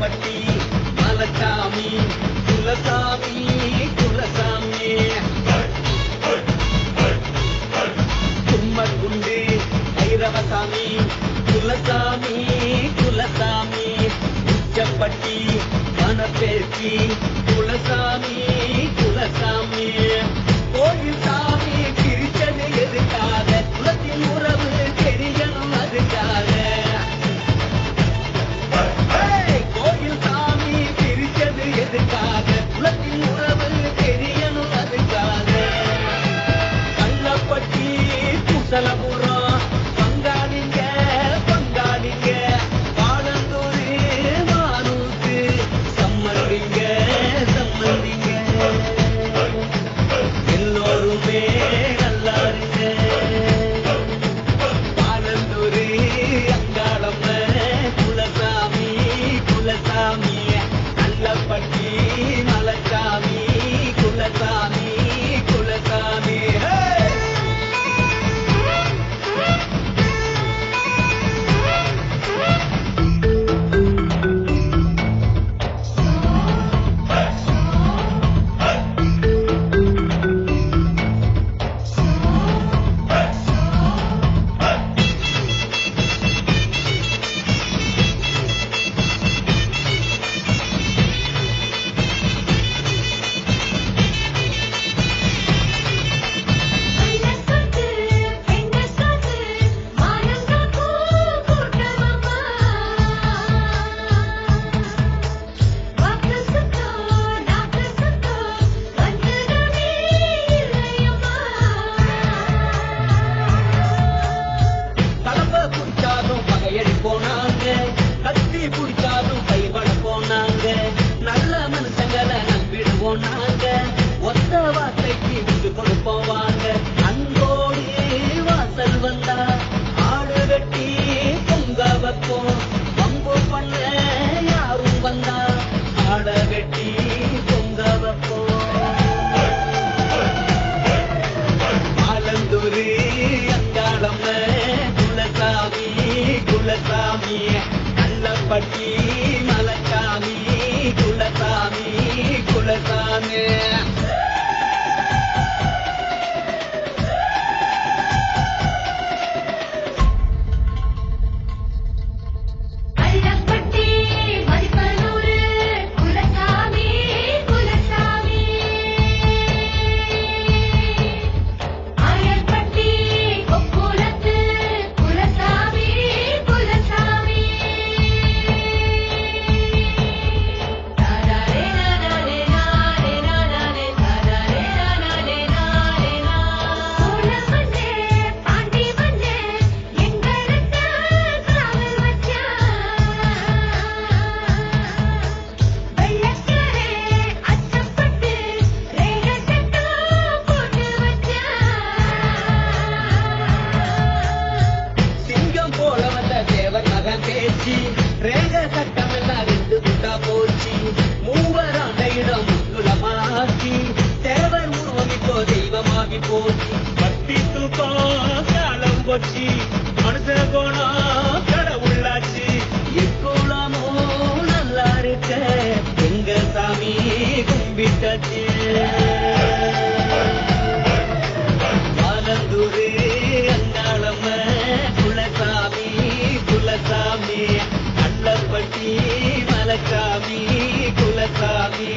நல்லப்பட்டி மலச்சாமி குலசாமி குலசாமி கும்மக்குண்டு ஐரவசாமி குலசாமி குலசாமி உச்சப்பட்டி மணப்பேச்சி குலசாமி குலசாமி கோயில் சாமி பிரிச்சது எதுக்காக குலத்தின் உறவு தெரியணும் அதுக்காக கோயில் சாமி பிரிச்சது எதுக்காக குலத்தின் உறவு தெரியணும் அதுக்காக கள்ளப்பட்டி குசலபுரம் பங்காளிங்க பங்காளிங்க பாலந்தூர் மானூத்து சம்மந்திங்க சம்மந்திங்க எல்லோருமே நல்லா இருங்க பாலந்தூர் அங்காளம்ம குலசாமி குலசாமி நல்லப்பட்டி மலச்சாமி குலசாமி குலசாமி நல்லப்பட்டி மலச்சாமி குலசாமி குலசாமி ரேக சட்டம் எல்லாம் ரெண்டு துண்டா போச்சு மூவராண்ட இடம் குலமாக்கி தேவர் உருவம் இப்போ தெய்வமாகி போச்சு பட்டி தூக்கம் காலம் போச்சு மனுஷ கோணம் கடவுளாச்சு எக்குளமோ நல்லா இருக்க எங்க சாமி கும்பிட்டாச்சு பாலந்தூர் அங்காளம்ம குலசாமி குலசாமி நல்லப்பட்டி மலச்சாமி குலசாமி